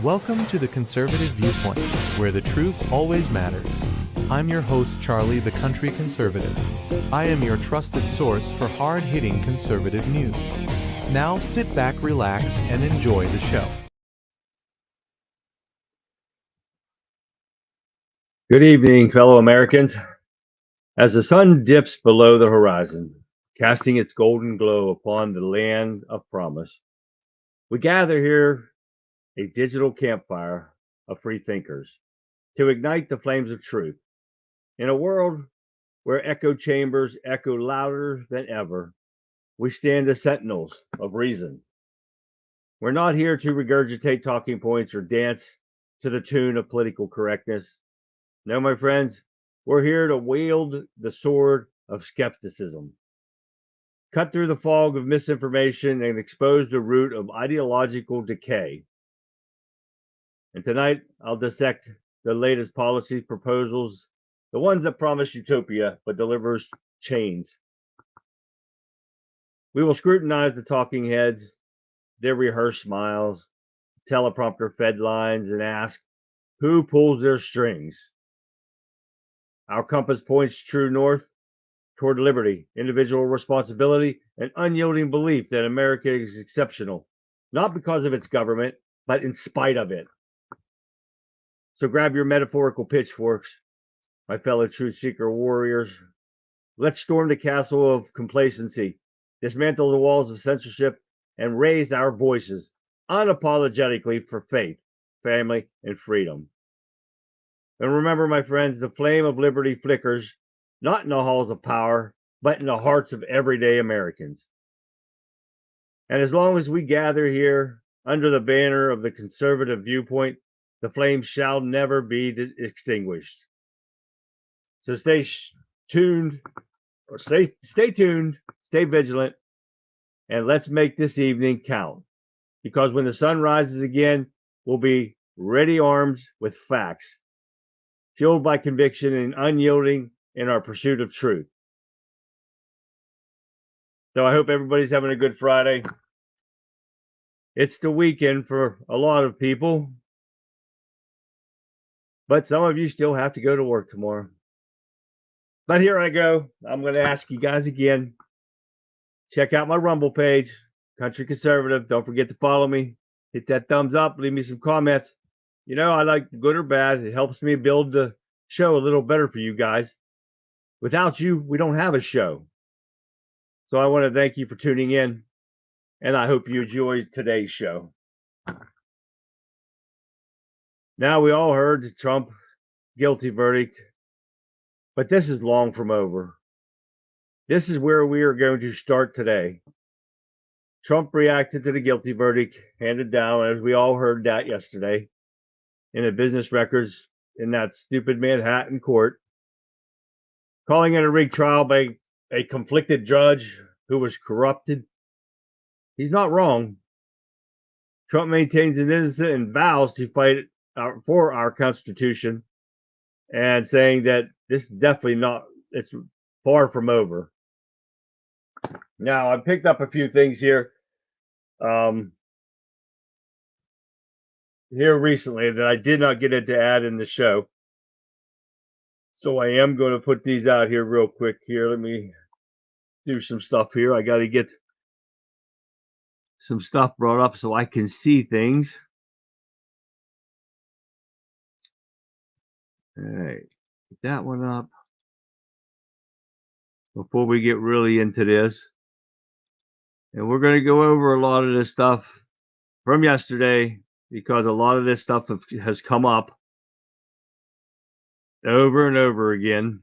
Welcome to the Conservative Viewpoint, where the truth always matters. I'm your host, Charlie, the Country Conservative. I am your trusted source for hard-hitting conservative news. Now sit back, relax, and enjoy the show. Good evening, fellow Americans. As the sun dips below the horizon, casting its golden glow upon the land of promise, we gather here a digital campfire of free thinkers to ignite the flames of truth. In a world where echo chambers echo louder than ever, we stand as sentinels of reason. We're not here to regurgitate talking points or dance to the tune of political correctness. No, my friends, we're here to wield the sword of skepticism, cut through the fog of misinformation, and expose the root of ideological decay. And tonight, I'll dissect the latest policy proposals, the ones that promise utopia but delivers chains. We will scrutinize the talking heads, their rehearsed smiles, teleprompter fed lines, and ask, who pulls their strings? Our compass points true north toward liberty, individual responsibility, and unyielding belief that America is exceptional, not because of its government, but in spite of it. So grab your metaphorical pitchforks, my fellow truth seeker warriors. Let's storm the castle of complacency, dismantle the walls of censorship, and raise our voices unapologetically for faith, family, and freedom. And remember, my friends, the flame of liberty flickers not in the halls of power, but in the hearts of everyday Americans. And as long as we gather here under the banner of the conservative viewpoint, the flame shall never be extinguished. So stay tuned, stay vigilant, and let's make this evening count. Because when the sun rises again, we'll be ready armed with facts, fueled by conviction and unyielding in our pursuit of truth. So I hope everybody's having a good Friday. It's the weekend for a lot of people, but some of you still have to go to work tomorrow. But here I go. I'm going to ask you guys again. Check out my Rumble page, Country Conservative. Don't forget to follow me. Hit that thumbs up. Leave me some comments. You know, I like good or bad. It helps me build the show a little better for you guys. Without you, we don't have a show. So I want to thank you for tuning in, and I hope you enjoyed today's show. Now, we all heard the Trump guilty verdict, but this is long from over. This is where we are going to start today. Trump reacted to the guilty verdict handed down, as we all heard that yesterday, in the business records in that stupid Manhattan court, calling it a rigged trial by a conflicted judge who was corrupted. He's not wrong. Trump maintains an innocent and vows to fight for our Constitution, and saying that this is definitely not, it's far from over. Now, I picked up a few things here recently that I did not get it to add in the show. So I am going to put these out here real quick here. Let me do some stuff here. I got to get some stuff brought up so I can see things. All right, get that one up before we get really into this. And we're going to go over a lot of this stuff from yesterday, because a lot of this stuff has come up over and over again.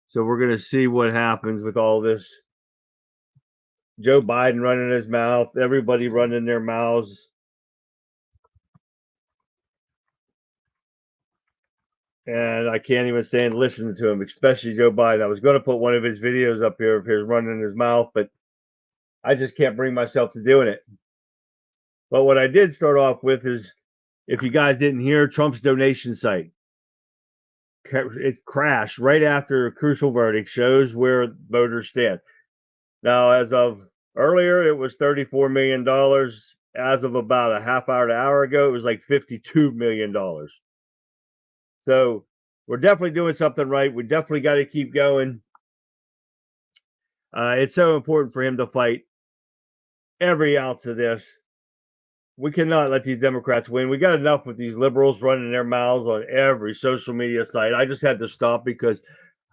So we're going to see what happens with all this. Joe Biden running his mouth, everybody running their mouths. And I can't even stand listening to him, especially Joe Biden. I was going to put one of his videos up here of his running his mouth, but I just can't bring myself to doing it. But what I did start off with is, if you guys didn't hear, Trump's donation site. It crashed right after a crucial verdict, shows where voters stand. Now, as of earlier, it was $34 million. as of about a half hour to hour ago, it was like $52 million. So we're definitely doing something right. We definitely got to keep going. It's so important for him to fight every ounce of this. We cannot let these Democrats win. We got enough with these liberals running their mouths on every social media site. I just had to stop because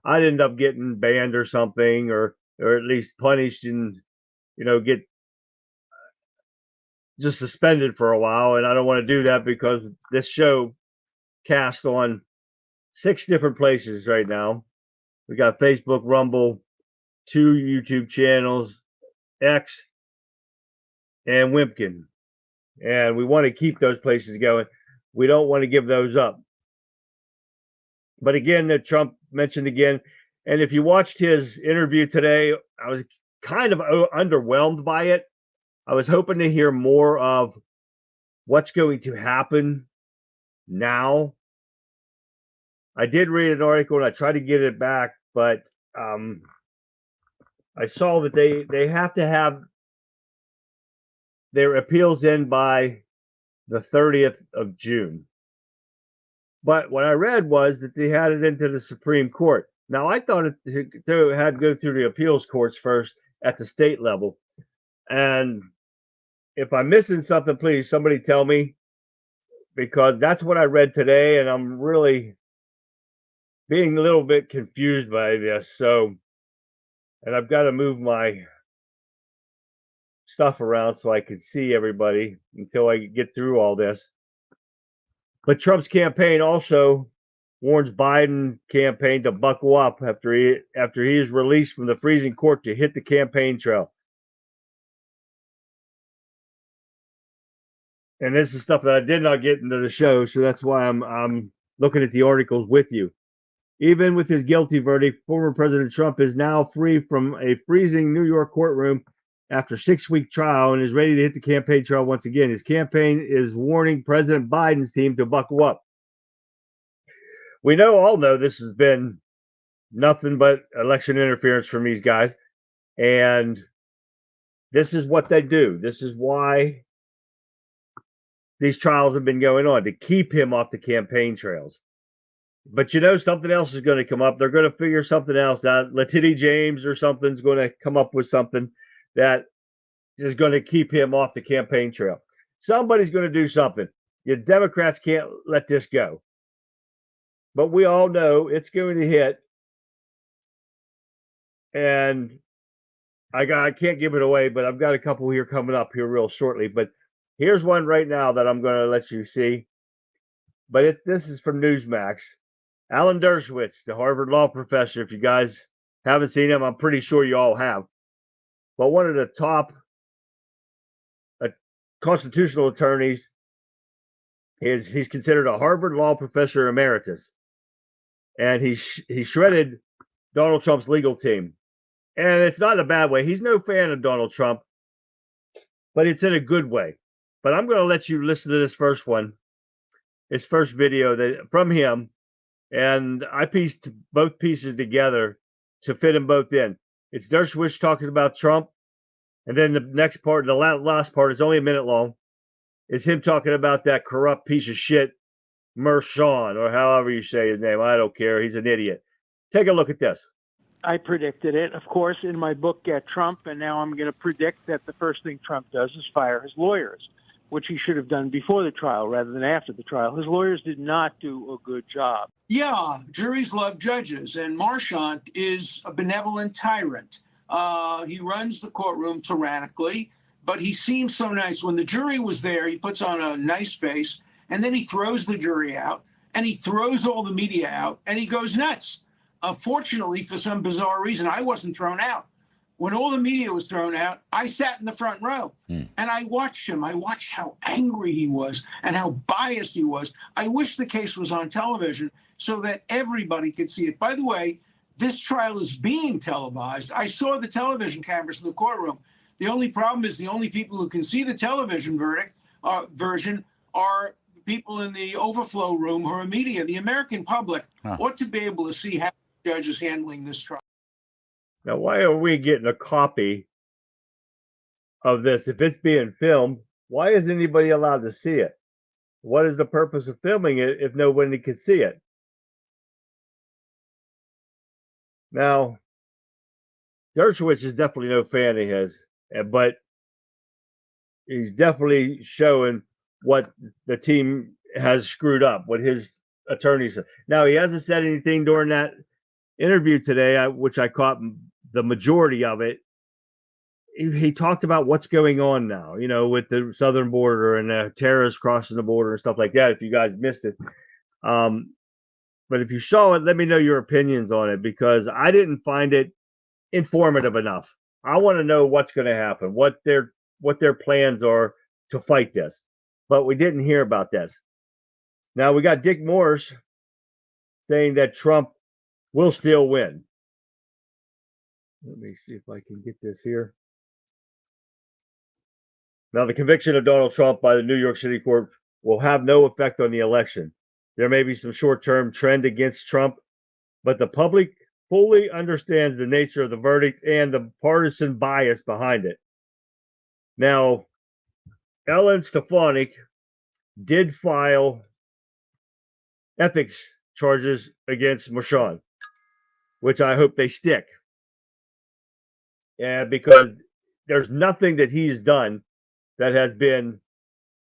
I'd end up getting banned or something, or at least punished and, get just suspended for a while. And I don't want to do that because this show cast on 6 different places right now. We got Facebook, Rumble, 2 YouTube channels, X, and Wimpkin. And we want to keep those places going. We don't want to give those up. But again, that Trump mentioned again, and if you watched his interview today, I was kind of underwhelmed by it. I was hoping to hear more of what's going to happen now. I did read an article and I tried to get it back, but I saw that they have to have their appeals in by the 30th of June. But what I read was that they had it into the Supreme Court. Now, I thought it had to go through the appeals courts first at the state level. And if I'm missing something, please, somebody tell me, because that's what I read today, and I'm really being a little bit confused by this. So, and I've got to move my stuff around so I can see everybody until I get through all this. But Trump's campaign also warns Biden campaign to buckle up after he is released from the freezing court to hit the campaign trail. And this is stuff that I did not get into the show, so that's why I'm looking at the articles with you. Even with his guilty verdict, former President Trump is now free from a freezing New York courtroom after 6-week trial and is ready to hit the campaign trail once again. His campaign is warning President Biden's team to buckle up. We all know this has been nothing but election interference from these guys. And this is what they do. This is why these trials have been going on, to keep him off the campaign trails. But something else is going to come up. They're going to figure something else out. Letitia James or something's going to come up with something that is going to keep him off the campaign trail. Somebody's going to do something. The Democrats can't let this go. But we all know it's going to hit. And I can't give it away, but I've got a couple here coming up here real shortly. But here's one right now that I'm going to let you see. But this is from Newsmax. Alan Dershowitz, the Harvard law professor. If you guys haven't seen him, I'm pretty sure you all have. But one of the top constitutional attorneys he's considered a Harvard law professor emeritus. And he shredded Donald Trump's legal team. And it's not in a bad way. He's no fan of Donald Trump, but it's in a good way. But I'm going to let you listen to this first one, his first video from him. And I pieced both pieces together to fit them both in. It's Dershowitz talking about Trump. And then the next part, the last part, is only a minute long, is him talking about that corrupt piece of shit, Mershon, or however you say his name. I don't care. He's an idiot. Take a look at this. I predicted it, of course, in my book, Get Trump, and now I'm going to predict that the first thing Trump does is fire his lawyers, which he should have done before the trial rather than after the trial. His lawyers did not do a good job. Yeah, juries love judges, and Marchant is a benevolent tyrant. He runs the courtroom tyrannically, but he seems so nice. When the jury was there, he puts on a nice face, and then he throws the jury out, and he throws all the media out, and he goes nuts. Fortunately, for some bizarre reason, I wasn't thrown out. When all the media was thrown out, I sat in the front row and I watched him. I watched how angry he was and how biased he was. I wish the case was on television so that everybody could see it. By the way, this trial is being televised. I saw the television cameras in the courtroom. The only problem is the only people who can see the television version are the people in the overflow room who are media. The American public ought to be able to see how the judge is handling this trial. Now, why are we getting a copy of this if it's being filmed? why is anybody allowed to see it? What is the purpose of filming it if nobody can see it? Now, Dershowitz is definitely no fan of his, but he's definitely showing what the team has screwed up, what his attorneys said. Now, he hasn't said anything during that interview today, which I caught the majority of it. He talked about what's going on now, with the southern border and terrorists crossing the border and stuff like that. If you guys missed it, but if you saw it, let me know your opinions on it, because I didn't find it informative enough. I want to know what's going to happen, what their plans are to fight this. But we didn't hear about this. Now we got Dick Morse saying that Trump will still win. Let me see if I can get this here. Now, the conviction of Donald Trump by the New York City court will have no effect on the election. There may be some short-term trend against Trump, but the public fully understands the nature of the verdict and the partisan bias behind it. Now, Ellen Stefanik did file ethics charges against Merchan, which I hope they stick. And because there's nothing that he's done that has been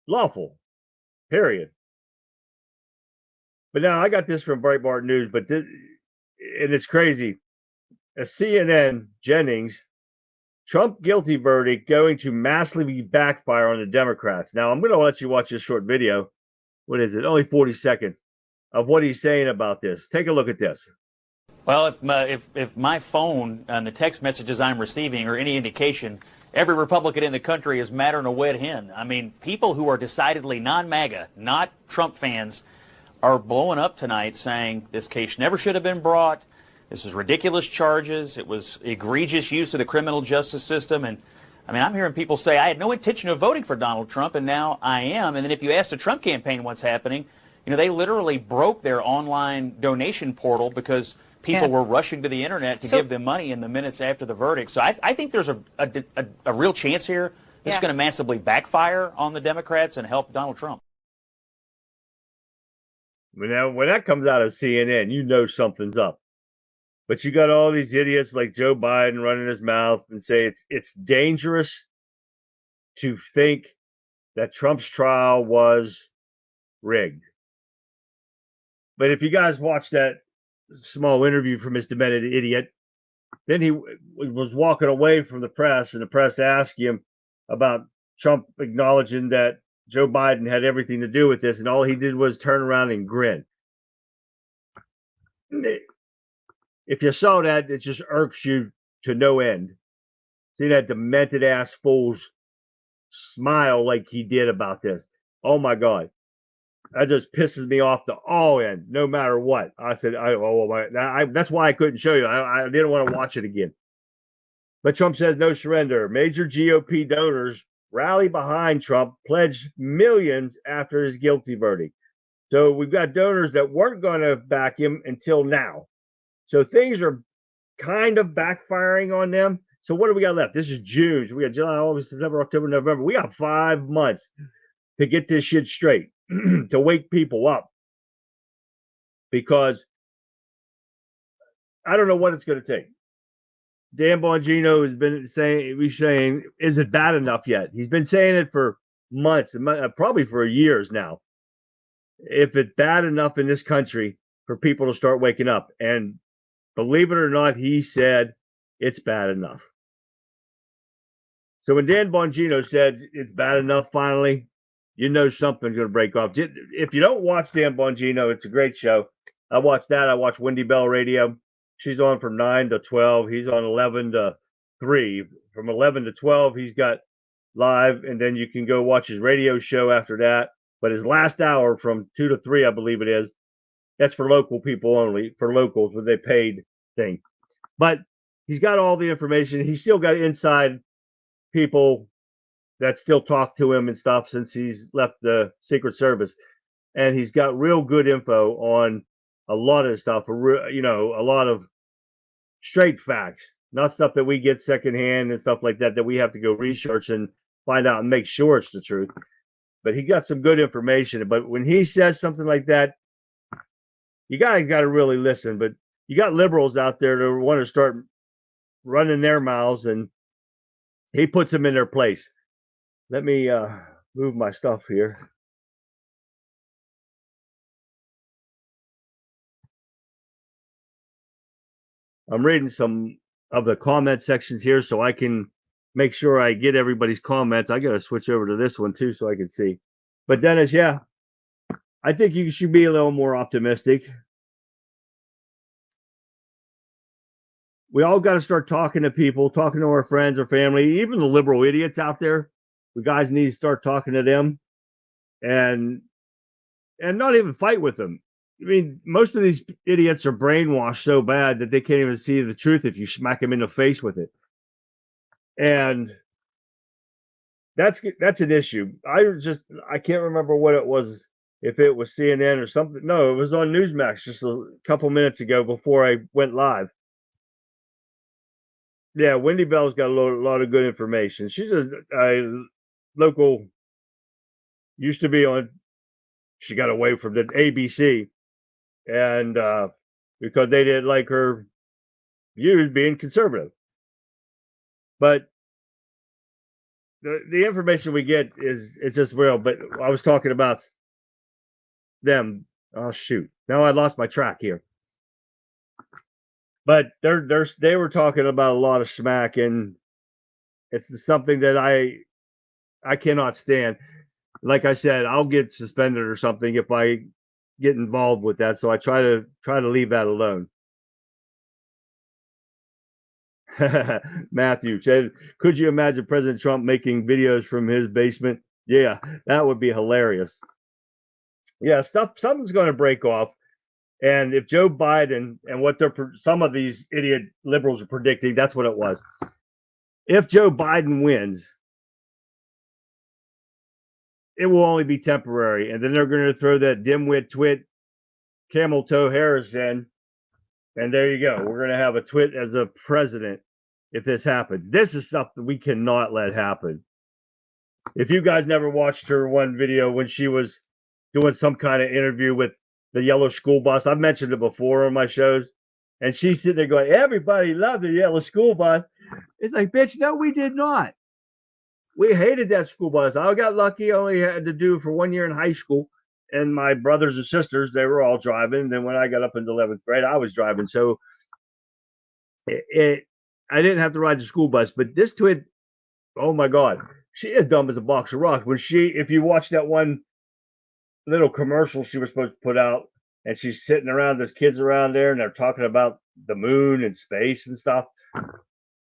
lawful, period. But now I got this from Breitbart News, and it's crazy. A CNN Jennings, Trump guilty verdict going to massively backfire on the Democrats. Now I'm going to let you watch this short video. What is it? Only 40 seconds of what he's saying about this. Take a look at this. Well, if my phone and the text messages I'm receiving are any indication, every Republican in the country is madder than a wet hen. I mean, people who are decidedly non-MAGA, not Trump fans, are blowing up tonight saying this case never should have been brought. This is ridiculous charges. It was egregious use of the criminal justice system. And I mean, I'm hearing people say, I had no intention of voting for Donald Trump, and now I am. And then if you ask the Trump campaign what's happening, they literally broke their online donation portal because people were rushing to the internet to give them money in the minutes after the verdict. So I think there's a real chance here. This is going to massively backfire on the Democrats and help Donald Trump. When that comes out of CNN, something's up. But you got all these idiots like Joe Biden running his mouth and say it's dangerous to think that Trump's trial was rigged. But if you guys watch that small interview from this demented idiot, then he was walking away from the press, and the press asked him about Trump acknowledging that Joe Biden had everything to do with this, and all he did was turn around and grin. If you saw that, it just irks you to no end. See that demented ass fool's smile like he did about this. Oh my God. That just pisses me off to all end, no matter what. I said, that's why I couldn't show you. I didn't want to watch it again. But Trump says no surrender. Major GOP donors rally behind Trump, pledged millions after his guilty verdict. So we've got donors that weren't going to back him until now. So things are kind of backfiring on them. So what do we got left? This is June. So we got July, August, September, October, November. We got 5 months to get this shit straight, to wake people up. Because I don't know what it's going to take. Dan Bongino has been saying, is it bad enough yet? He's been saying it for months, probably for years now. If it's bad enough in this country for people to start waking up. And believe it or not, he said it's bad enough. So when Dan Bongino says it's bad enough finally, something's going to break off. If you don't watch Dan Bongino, it's a great show. I watch that. I watch Wendy Bell Radio. She's on from 9 to 12. He's on 11 to 3. From 11 to 12, he's got live, and then you can go watch his radio show after that. But his last hour from 2 to 3, I believe it is, that's for local people only, for locals with a paid thing. But he's got all the information. He's still got inside people that still talk to him and stuff since he's left the Secret Service. And he's got real good info on a lot of stuff, a lot of straight facts, not stuff that we get secondhand and stuff like that we have to go research and find out and make sure it's the truth. But he got some good information. But when he says something like that, you guys got to really listen. But you got liberals out there that want to start running their mouths, and he puts them in their place. Let me move my stuff here. I'm reading some of the comment sections here so I can make sure I get everybody's comments. I got to switch over to this one too so I can see. But Dennis, yeah, I think you should be a little more optimistic. We all got to start talking to people, talking to our friends or family, even the liberal idiots out there. We guys need to start talking to them and not even fight with them. I mean, most of these idiots are brainwashed so bad that they can't even see the truth if you smack them in the face with it. And that's an issue. I can't remember what it was, if it was CNN or something. No, it was on Newsmax just a couple minutes ago before I went live. Yeah, Wendy Bell's got a lot of good information. She's a local, used to be on, she got away from the ABC, and because they didn't like her views being conservative. But the information we get is just real. But I was talking about them. Oh shoot! Now I lost my track here. But they were talking about a lot of smack, and it's something that I cannot stand. Like I said, I'll get suspended or something if I get involved with that. So I try to leave that alone. Matthew said, could you imagine President Trump making videos from his basement? Yeah, that would be hilarious. Yeah, something's going to break off. And if Joe Biden and what some of these idiot liberals are predicting, that's what it was. If Joe Biden wins, it will only be temporary. And then they're going to throw that dimwit twit camel toe Harris in. And there you go. We're going to have a twit as a president if this happens. This is something we cannot let happen. If you guys never watched her one video when she was doing some kind of interview with the yellow school bus, I've mentioned it before on my shows, and she's sitting there going, everybody loved the yellow school bus. It's like, bitch, no, we did not. We hated that school bus. I got lucky. I only had to do it for 1 year in high school. And my brothers and sisters, they were all driving. And then when I got up into 11th grade, I was driving. So I didn't have to ride the school bus. But this twit, oh my God, she is dumb as a box of rocks. If you watch that one little commercial she was supposed to put out, and she's sitting around, there's kids around there, and they're talking about the moon and space and stuff.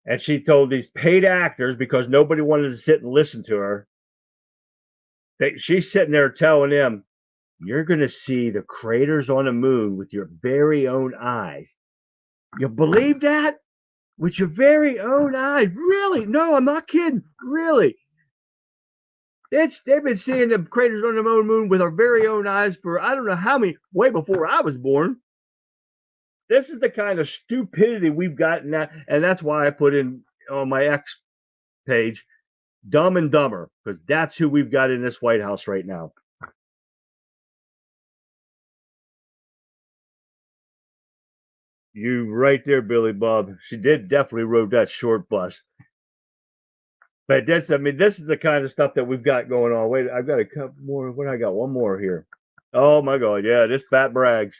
And she told these paid actors, because nobody wanted to sit and listen to her, she's sitting there telling them, you're going to see the craters on the moon with your very own eyes. You believe that? With your very own eyes? Really? No, I'm not kidding. Really? They've been seeing the craters on the moon with our very own eyes for I don't know how many, way before I was born. This is the kind of stupidity we've gotten that, and that's why I put in on my X page, Dumb and Dumber, because that's who we've got in this White House right now. You right there, Billy Bob. She definitely rode that short bus. But this is the kind of stuff that we've got going on. Wait, I've got a couple more. What I got? One more here. Oh my God, yeah, this Fat Braggs.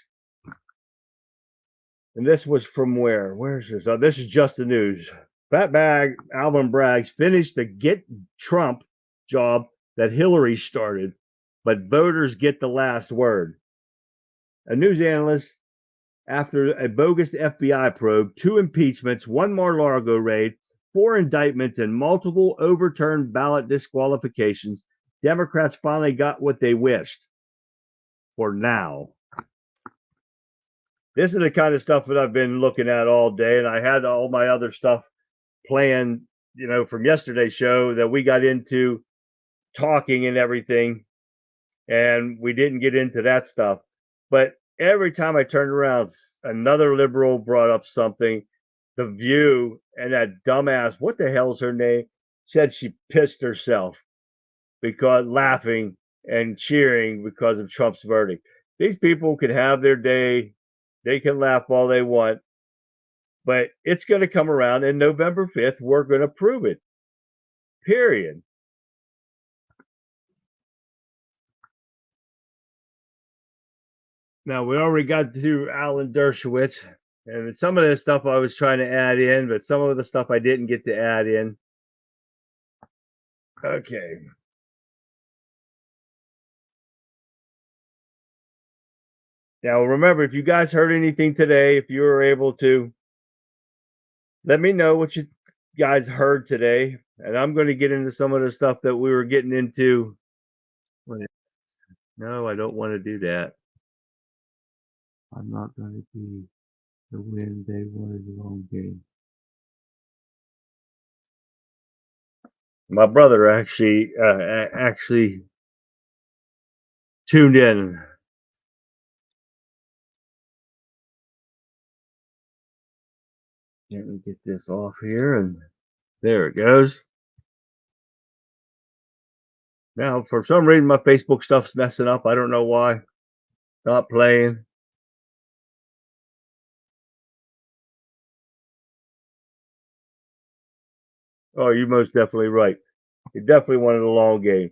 And this was from where? Where's this? Oh, this is just the news. Fatbag Alvin Braggs finished the Get Trump job that Hillary started, but voters get the last word. A news analyst, after a bogus FBI probe, 2 impeachments, 1 Mar-a-Lago raid, 4 indictments, and multiple overturned ballot disqualifications, Democrats finally got what they wished. For now. This is the kind of stuff that I've been looking at all day, and I had all my other stuff planned, from yesterday's show that we got into talking and everything, and we didn't get into that stuff. But every time I turned around, another liberal brought up something, The View, and that dumbass, what the hell's her name? said she pissed herself because laughing and cheering because of Trump's verdict. These people can have their day. They can laugh all they want, but it's going to come around, and November 5th, we're going to prove it. Period. Now, we already got to Alan Dershowitz, and some of this stuff I was trying to add in, but some of the stuff I didn't get to add in. Okay. Now, remember, if you guys heard anything today, if you were able to, let me know what you guys heard today. And I'm going to get into some of the stuff that we were getting into. No, I don't want to do that. I'm not going to be the win. They wanted the wrong game. My brother actually tuned in. Let me get this off here, and there it goes. Now, for some reason, my Facebook stuff's messing up. I don't know why. Not playing. Oh, you're most definitely right. You definitely wanted a long game.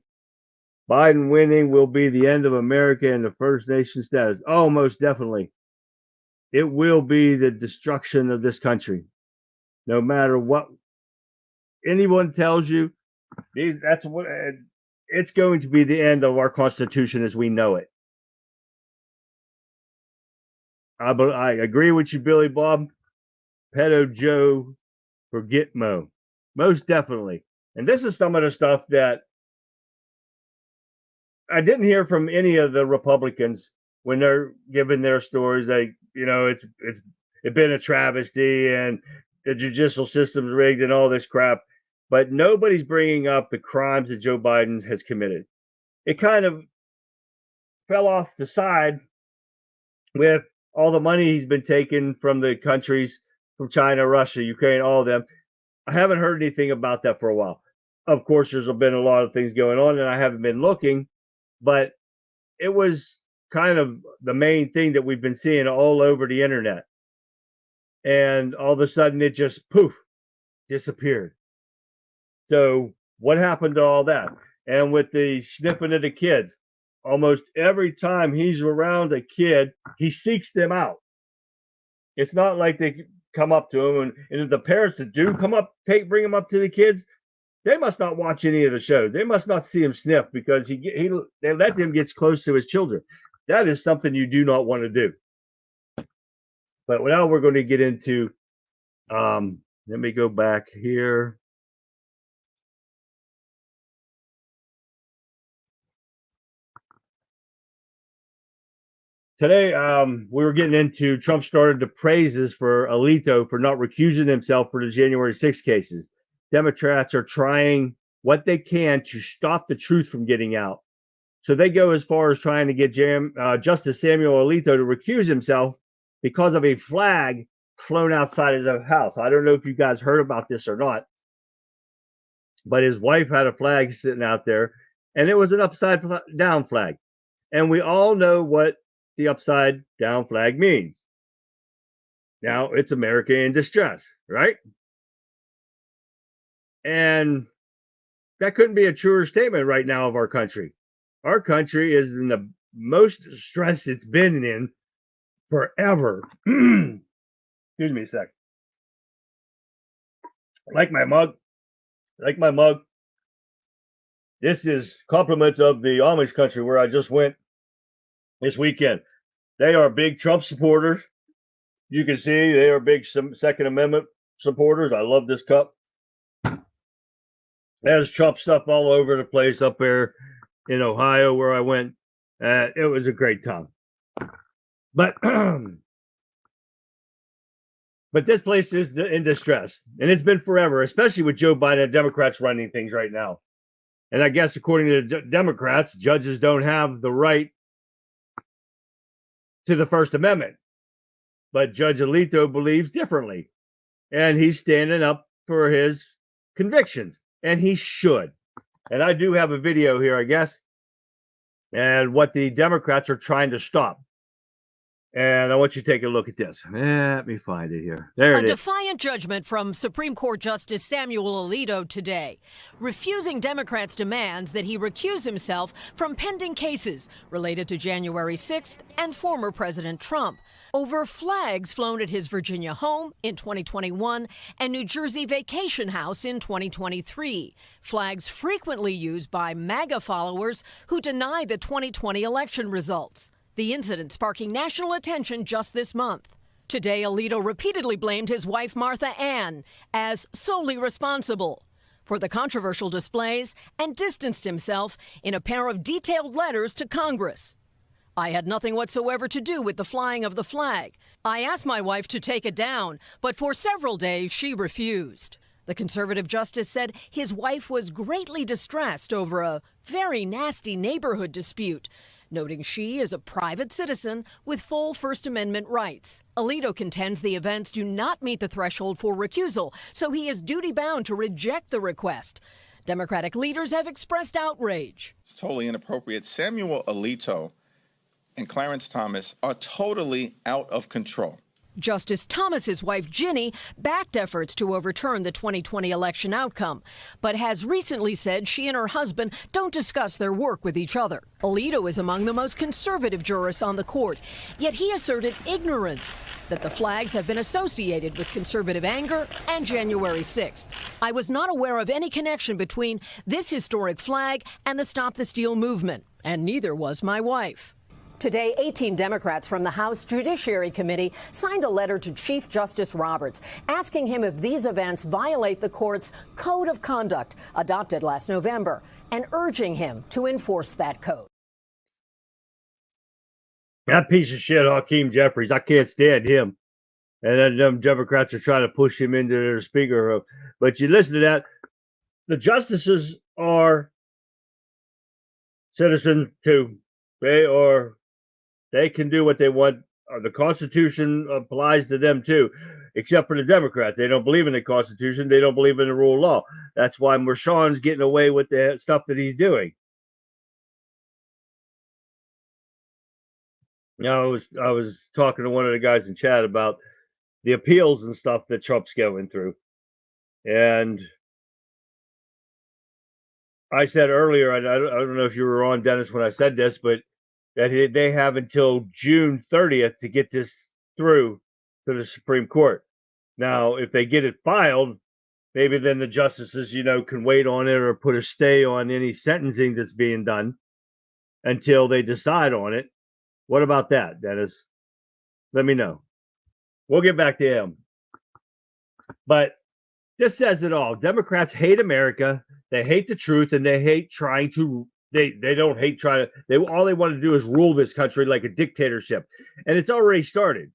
Biden winning will be the end of America and the First Nation status. Oh, most definitely. It will be the destruction of this country. No matter what anyone tells you, that's what it's going to be, the end of our Constitution as we know it. I agree with you, Billy Bob. Pedo Joe, forget Mo. Most definitely. And this is some of the stuff that I didn't hear from any of the Republicans when they're giving their stories. Like, it's been a travesty and the judicial system's rigged and all this crap. But nobody's bringing up the crimes that Joe Biden has committed. It kind of fell off the side with all the money he's been taking from the countries, from China, Russia, Ukraine, all of them. I haven't heard anything about that for a while. Of course, there's been a lot of things going on, and I haven't been looking, but it was kind of the main thing that we've been seeing all over the internet. And all of a sudden, it just poof, disappeared. So what happened to all that? And with the sniffing of the kids, almost every time he's around a kid, he seeks them out. It's not like they come up to him, and the parents that do come up, bring him up to the kids, they must not watch any of the shows. They must not see him sniff, because they let him get close to his children. That is something you do not want to do. But now we're going to get into, let me go back here. Today, we were getting into Trump started the praises for Alito for not recusing himself for the January 6 cases. Democrats are trying what they can to stop the truth from getting out. So they go as far as trying to get Justice Samuel Alito to recuse himself because of a flag flown outside his own house. I don't know if you guys heard about this or not, but his wife had a flag sitting out there, and it was an upside down flag. And we all know what the upside down flag means. Now, it's America in distress, right? And that couldn't be a truer statement right now of our country. Our country is in the most stress it's been in forever. Excuse me a sec. Like my mug. This is compliments of the Amish country where I just went this weekend. They are big Trump supporters. You can see they are big Second Amendment supporters. I love this cup. There's Trump stuff all over the place up there in Ohio where I went. It was a great time. But this place is in distress, and it's been forever, especially with Joe Biden and Democrats running things right now. And I guess according to the Democrats, judges don't have the right to the First Amendment. But Judge Alito believes differently, and he's standing up for his convictions. and he should. And I do have a video here, I guess, and what the Democrats are trying to stop. And I want you to take a look at this. Let me find it here. There it is. A defiant judgment from Supreme Court Justice Samuel Alito today, refusing Democrats' demands that he recuse himself from pending cases related to January 6th and former President Trump over flags flown at his Virginia home in 2021 and New Jersey vacation house in 2023. Flags frequently used by MAGA followers who deny the 2020 election results. The incident sparking national attention just this month. Today, Alito repeatedly blamed his wife, Martha Ann, as solely responsible for the controversial displays and distanced himself in a pair of detailed letters to Congress. I had nothing whatsoever to do with the flying of the flag. I asked my wife to take it down, but for several days she refused. The conservative justice said his wife was greatly distressed over a very nasty neighborhood dispute, noting she is a private citizen with full First Amendment rights. Alito contends the events do not meet the threshold for recusal, so he is duty-bound to reject the request. Democratic leaders have expressed outrage. It's totally inappropriate. Samuel Alito and Clarence Thomas are totally out of control. Justice Thomas's wife, Ginny, backed efforts to overturn the 2020 election outcome, but has recently said she and her husband don't discuss their work with each other. Alito is among the most conservative jurists on the court, yet he asserted ignorance that the flags have been associated with conservative anger and January 6th. I was not aware of any connection between this historic flag and the Stop the Steal movement, and neither was my wife. Today, 18 Democrats from the House Judiciary Committee signed a letter to Chief Justice Roberts asking him if these events violate the court's code of conduct adopted last November and urging him to enforce that code. That piece of shit, Hakeem Jeffries, I can't stand him. And then them Democrats are trying to push him into their speaker. But you listen to that, the justices are citizens too. They can do what they want. The Constitution applies to them too, except for the Democrats. They don't believe in the Constitution. They don't believe in the rule of law. That's why Mershon's getting away with the stuff that he's doing. You know, I was talking to one of the guys in chat about the appeals and stuff that Trump's going through. And I said earlier, I don't know if you were on, Dennis, when I said this, but that they have until June 30th to get this through to the Supreme Court. Now, if they get it filed, maybe then the justices, can wait on it or put a stay on any sentencing that's being done until they decide on it. What about that, Dennis? Let me know. We'll get back to him. But this says it all. Democrats hate America. They hate the truth, and they hate trying to. They don't hate trying to. All they want to do is rule this country like a dictatorship, and it's already started.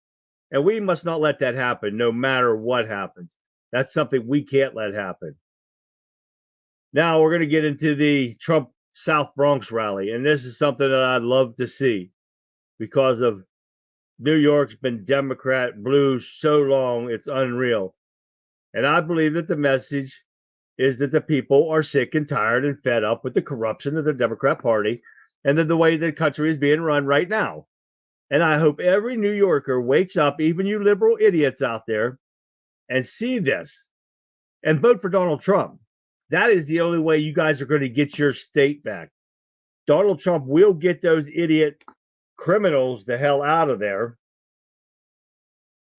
And we must not let that happen, no matter what happens. That's something we can't let happen. Now we're going to get into the Trump South Bronx rally, and this is something that I'd love to see because of New York's been Democrat blue so long, it's unreal. And I believe that the message is that the people are sick and tired and fed up with the corruption of the Democrat Party and the way the country is being run right now. And I hope every New Yorker wakes up, even you liberal idiots out there, and see this and vote for Donald Trump. That is the only way you guys are going to get your state back. Donald Trump will get those idiot criminals the hell out of there.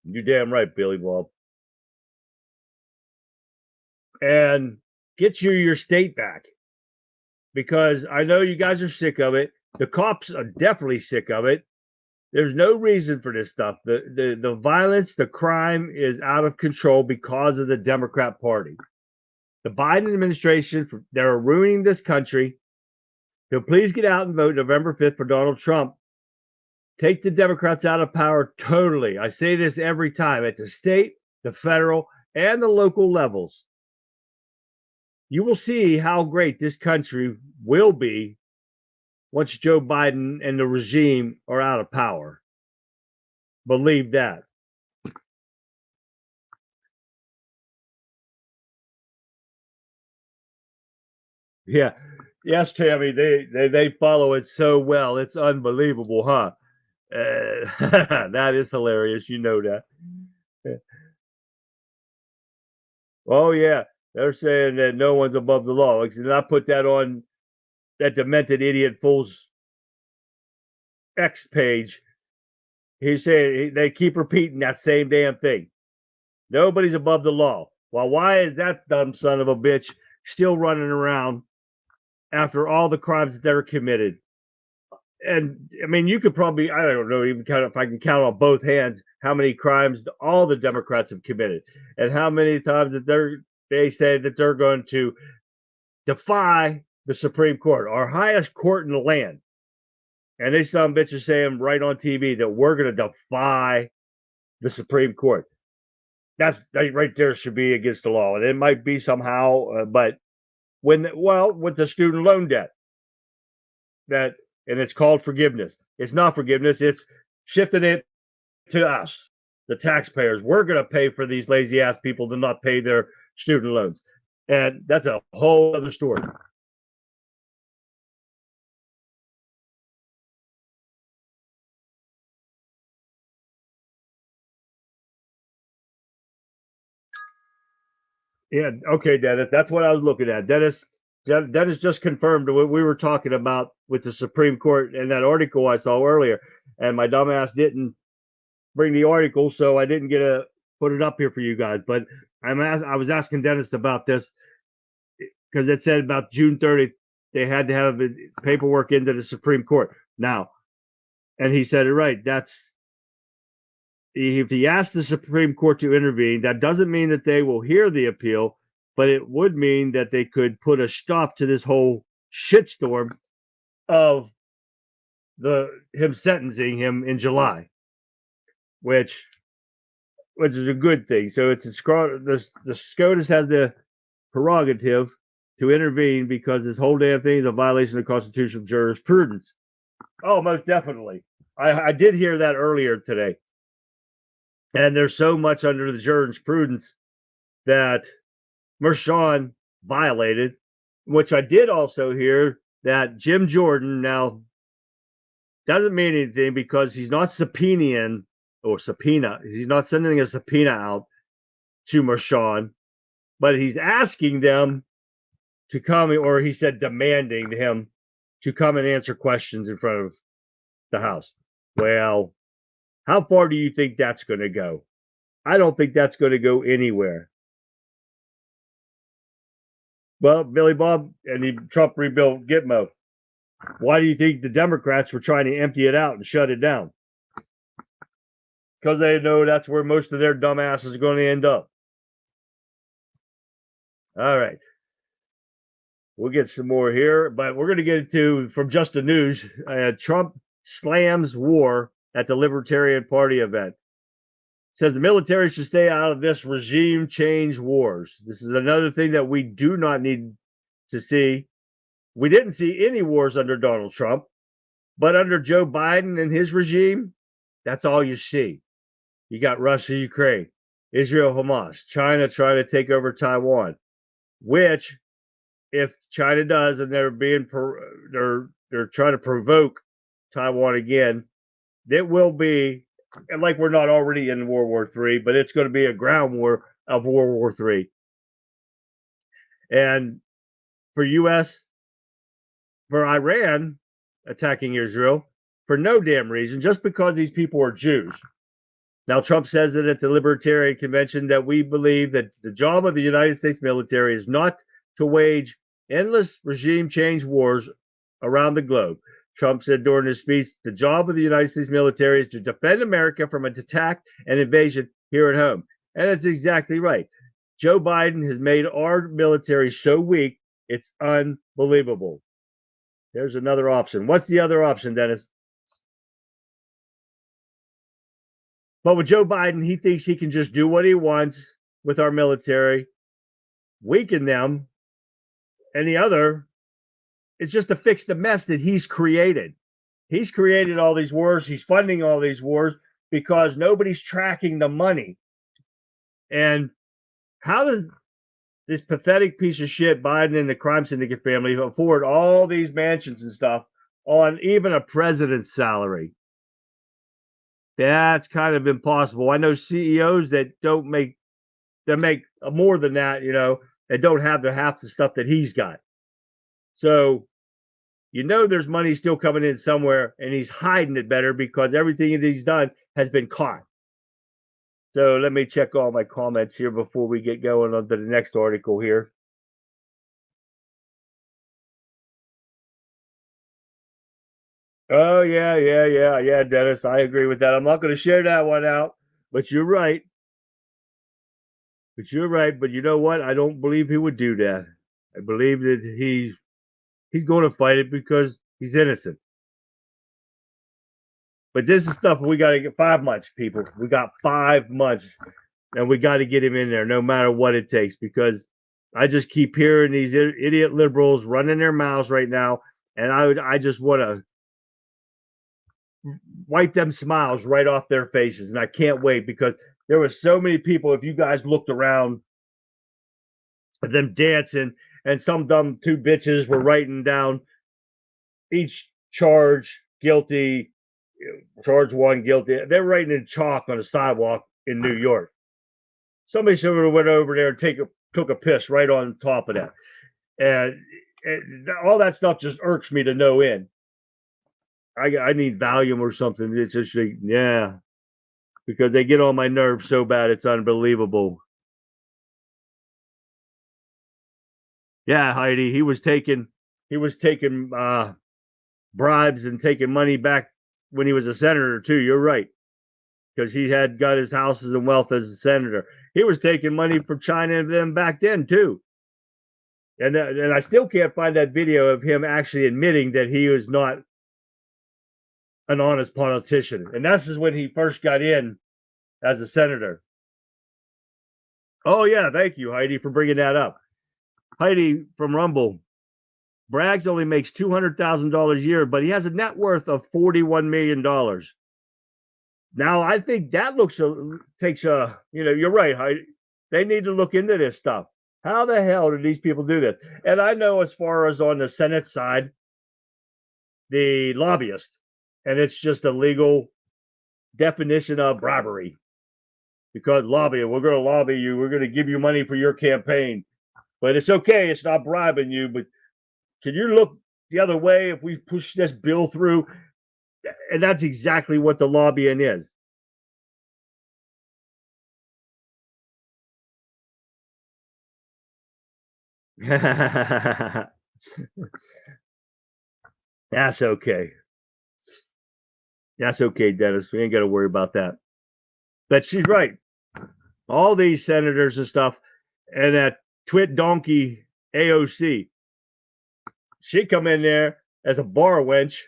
You're damn right, Billy Bob. And get you your state back, because I know you guys are sick of it. The cops are definitely sick of it. There's no reason for this stuff. The violence, the crime is out of control because of the Democrat Party. The Biden administration, they're ruining this country. So please get out and vote November 5th for Donald Trump. Take the Democrats out of power totally. I say this every time, at the state, the federal, and the local levels. You will see how great this country will be once Joe Biden and the regime are out of power. Believe that. Yeah. Yes, Tammy, they follow it so well. It's unbelievable, huh? That is hilarious. You know that. Oh, yeah. They're saying that no one's above the law. And I put that on that demented idiot fool's X page. He's saying they keep repeating that same damn thing. Nobody's above the law. Well, why is that dumb son of a bitch still running around after all the crimes that they're committed? And I mean, you could probably, I don't know, even count if I can count on both hands how many crimes all the Democrats have committed and how many times that they say that they're going to defy the Supreme Court, our highest court in the land. And they some bitches saying right on TV that we're going to defy the Supreme Court. That right there should be against the law. And it might be somehow, but with the student loan debt, and it's called forgiveness. It's not forgiveness. It's shifting it to us, the taxpayers. We're going to pay for these lazy ass people to not pay their student loans. And that's a whole other story. Yeah. Okay, Dennis. That's what I was looking at. Dennis just confirmed what we were talking about with the Supreme Court and that article I saw earlier. And my dumbass didn't bring the article, so I didn't get to put it up here for you guys. But I was asking Dennis about this because it said about June 30th they had to have paperwork into the Supreme Court now, and he said it right. That's if he asked the Supreme Court to intervene, that doesn't mean that they will hear the appeal, but it would mean that they could put a stop to this whole shitstorm of him sentencing him in July, which is a good thing. So the SCOTUS has the prerogative to intervene because this whole damn thing is a violation of constitutional jurisprudence. Oh, most definitely. I did hear that earlier today. And there's so much under the jurisprudence that Mershon violated, which I did also hear that Jim Jordan now doesn't mean anything because he's not subpoenaing or subpoena. He's not sending a subpoena out to Mershon, but he's asking them to come, or he said demanding him to come and answer questions in front of the House. Well, how far do you think that's going to go? I don't think that's going to go anywhere. Well, Billy Bob and Trump rebuilt Gitmo. Why do you think the Democrats were trying to empty it out and shut it down? Because they know that's where most of their dumbasses are going to end up. All right. We'll get some more here, but we're going to get into from Just the News. Trump slams war at the Libertarian Party event. Says the military should stay out of this regime change wars. This is another thing that we do not need to see. We didn't see any wars under Donald Trump, but under Joe Biden and his regime, that's all you see. You got Russia, Ukraine, Israel, Hamas, China trying to take over Taiwan, which if China does, and they're trying to provoke Taiwan again, it will be, and like we're not already in World War III, but it's going to be a ground war of World War III. And for Iran attacking Israel for no damn reason, just because these people are Jews. Now, Trump says that at the Libertarian Convention that we believe that the job of the United States military is not to wage endless regime change wars around the globe. Trump said during his speech, the job of the United States military is to defend America from an attack and invasion here at home. And that's exactly right. Joe Biden has made our military so weak, it's unbelievable. There's another option. What's the other option, Dennis? But with Joe Biden, he thinks he can just do what he wants with our military, weaken them, and the other is just to fix the mess that he's created. He's created all these wars. He's funding all these wars because nobody's tracking the money. And how does this pathetic piece of shit Biden and the crime syndicate family afford all these mansions and stuff on even a president's salary. That's kind of impossible. I know CEOs that make more than that, and don't have half the stuff that he's got. So, there's money still coming in somewhere, and he's hiding it better because everything that he's done has been caught. So let me check all my comments here before we get going on to the next article here. Oh, yeah, Dennis. I agree with that. I'm not going to share that one out, but you're right. But you know what? I don't believe he would do that. I believe that he's going to fight it because he's innocent. But this is stuff we got to get 5 months, people. We got 5 months, and we got to get him in there no matter what it takes, because I just keep hearing these idiot liberals running their mouths right now, and I just want to wipe them smiles right off their faces, and I can't wait, because there were so many people, if you guys looked around at them dancing, and some dumb two bitches were writing down each charge guilty, charge one guilty. They're writing in chalk on the sidewalk in New York. Somebody should have went over there and took a piss right on top of that. And all that stuff just irks me to no end. I need Valium or something. It's just like, yeah, because they get on my nerves so bad, it's unbelievable. Yeah, Heidi, he was taking bribes and taking money back when he was a senator too. You're right, because he had got his houses and wealth as a senator. He was taking money from China and them back then too. And I still can't find that video of him actually admitting that he was not an honest politician. And this is when he first got in as a senator. Oh yeah, thank you, Heidi, for bringing that up. Heidi from Rumble. Braggs only makes $200,000 a year, but he has a net worth of $41 million. Now, I think that you're right, Heidi. They need to look into this stuff. How the hell did these people do this? And I know, as far as on the Senate side, the lobbyist, and it's just a legal definition of bribery. Because lobbying, we're going to lobby you. We're going to give you money for your campaign. But it's okay. It's not bribing you. But can you look the other way if we push this bill through? And that's exactly what the lobbying is. That's okay. That's okay, Dennis. We ain't got to worry about that. But she's right. All these senators and stuff, and that twit donkey AOC, she come in there as a bar wench,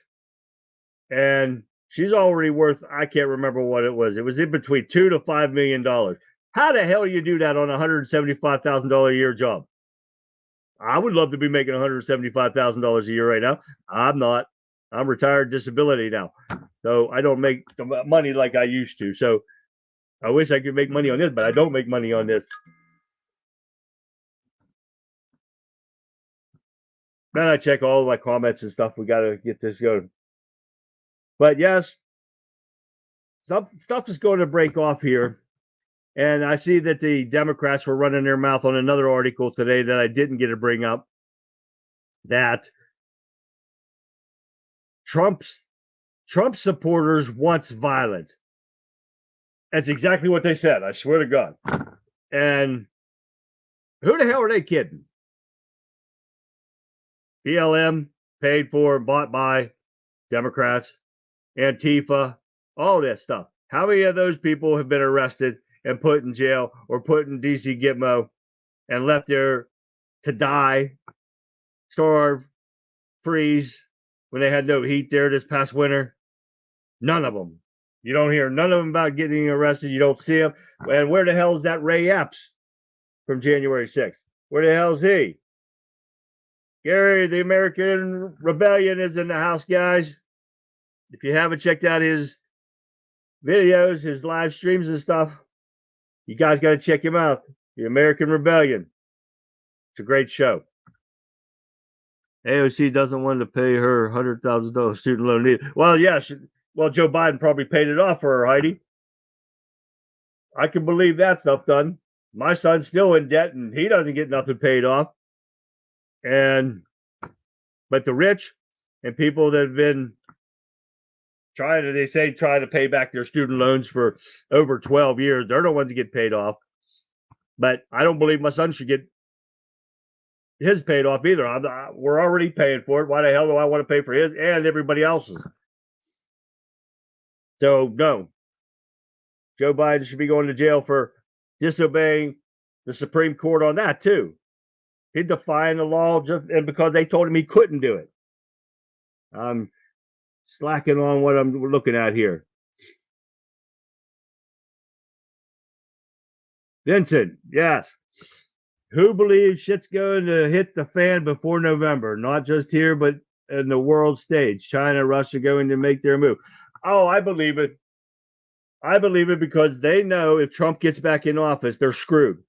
and she's already worth, I can't remember what it was. It was in between $2 to $5 million. How the hell do you do that on a $175,000 a year job? I would love to be making $175,000 a year right now. I'm not. I'm retired disability now. So I don't make the money like I used to. So I wish I could make money on this, but I don't make money on this. Then I check all of my comments and stuff. We got to get this going. But yes, stuff is going to break off here. And I see that the Democrats were running their mouth on another article today that I didn't get to bring up, that Trump supporters wants violence. That's exactly what they said. I swear to God. And who the hell are they kidding? BLM, paid for, bought by Democrats, Antifa, all that stuff. How many of those people have been arrested and put in jail or put in DC Gitmo and left there to die, starve, freeze when they had no heat there this past winter? None of them. You don't hear none of them about getting arrested. You don't see them. And where the hell is that Ray Epps from January 6th? Where the hell is he? Gary, the American Rebellion is in the house, guys. If you haven't checked out his videos, his live streams and stuff, you guys got to check him out. The American Rebellion. It's a great show. AOC doesn't want to pay her $100,000 student loan either. Well, yeah. Well, Joe Biden probably paid it off for her, Heidi. I can believe that stuff done. My son's still in debt, and he doesn't get nothing paid off. But the rich and people that have been trying to pay back their student loans for over 12 years, they're the ones that get paid off. But I don't believe my son should get his paid off either. We're already paying for it. Why the hell do I want to pay for his and everybody else's? So, no. Joe Biden should be going to jail for disobeying the Supreme Court on that, too. He defying the law and because they told him he couldn't do it. I'm slacking on what I'm looking at here. Vincent, yes. Who believes shit's going to hit the fan before November? Not just here, but in the world stage. China, Russia going to make their move. Oh, I believe it. I believe it because they know if Trump gets back in office, they're screwed.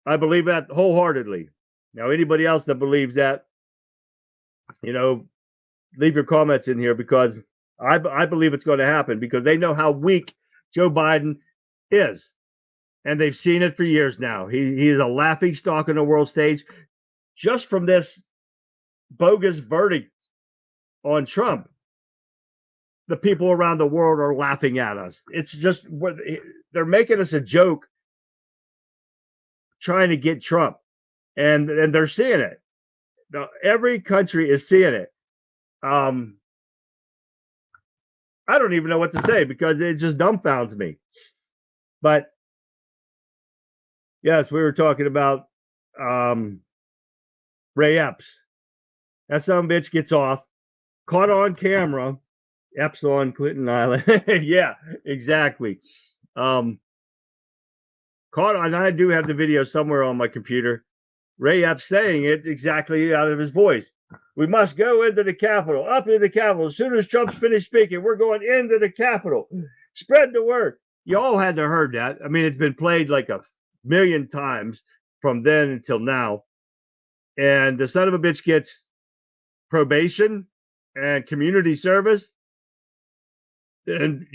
I believe that wholeheartedly. Now, anybody else that believes that, leave your comments in here because I believe it's going to happen because they know how weak Joe Biden is. And they've seen it for years now. He is a laughing stock on the world stage. Just from this bogus verdict on Trump, the people around the world are laughing at us. It's just they're making us a joke trying to get Trump. And they're seeing it. Now, every country is seeing it. I don't even know what to say because it just dumbfounds me. But yes, we were talking about Ray Epps. That son of a bitch gets off, caught on camera. Epps on Clinton Island. Yeah, exactly. Caught on. I do have the video somewhere on my computer. Ray Epps saying it exactly out of his voice. We must go into the Capitol, up into the Capitol. As soon as Trump's finished speaking, we're going into the Capitol. Spread the word. You all had to heard that. I mean, it's been played like a million times from then until now. And the son of a bitch gets probation and community service. And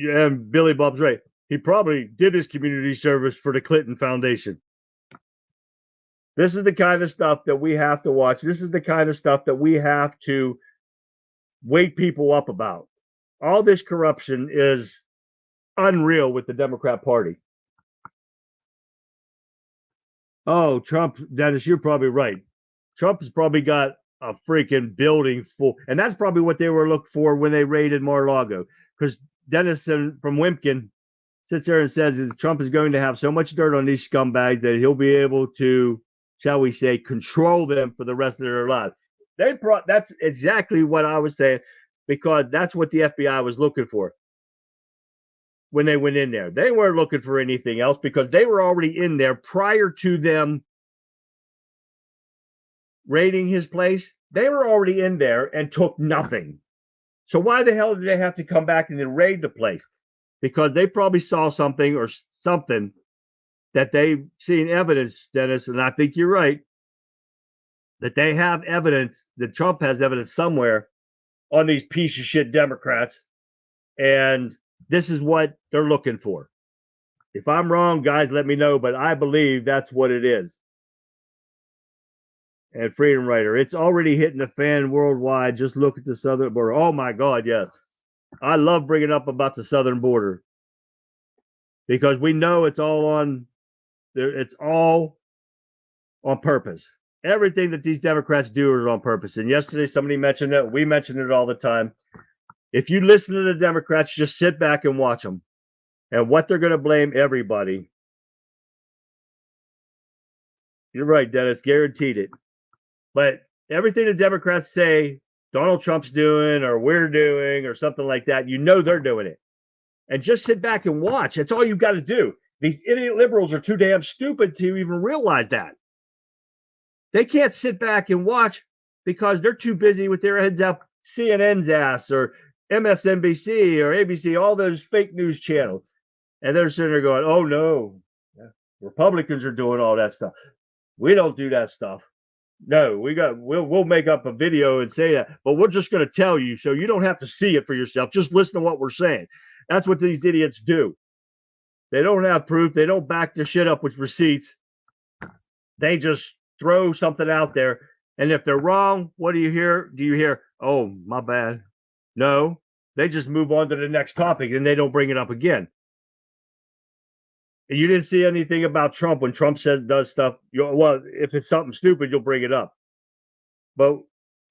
Billy Bob's right. He probably did his community service for the Clinton Foundation. This is the kind of stuff that we have to watch. This is the kind of stuff that we have to wake people up about. All this corruption is unreal with the Democrat Party. Oh, Trump, Dennis, you're probably right. Trump has probably got a freaking building full. And that's probably what they were looking for when they raided Mar-a-Lago. Because Dennis from Wimpkin sits there and says that Trump is going to have so much dirt on these scumbags that he'll be able to, shall we say, control them for the rest of their lives. That's exactly what I was saying, because that's what the FBI was looking for when they went in there. They weren't looking for anything else because they were already in there prior to them raiding his place. They were already in there and took nothing. So why the hell did they have to come back and then raid the place? Because they probably saw something or something that they've seen evidence, Dennis, and I think you're right, that they have evidence, that Trump has evidence somewhere on these piece of shit Democrats, and this is what they're looking for. If I'm wrong, guys, let me know, but I believe that's what it is. And Freedom Writer, it's already hitting the fan worldwide. Just look at the southern border. Oh, my God, yes. I love bringing up about the southern border because we know it's all on purpose. Everything that these Democrats do is on purpose. And yesterday, somebody mentioned it. We mention it all the time. If you listen to the Democrats, just sit back and watch them. And what they're going to blame everybody. You're right, Dennis. Guaranteed it. But everything the Democrats say Donald Trump's doing or we're doing or something like that, you know they're doing it. And just sit back and watch. That's all you've got to do. These idiot liberals are too damn stupid to even realize that. They can't sit back and watch because they're too busy with their heads up CNN's ass or MSNBC or ABC, all those fake news channels. And they're sitting there going, oh, no. Republicans are doing all that stuff. We don't do that stuff. No, we'll make up a video and say that, but we're just going to tell you so you don't have to see it for yourself. Just listen to what we're saying. That's what these idiots do. They don't have proof. They don't back their shit up with receipts. They just throw something out there. And if they're wrong, what do you hear? Do you hear, oh, my bad? No, they just move on to the next topic and they don't bring it up again. And you didn't see anything about Trump when Trump does stuff. Well, if it's something stupid, you'll bring it up. But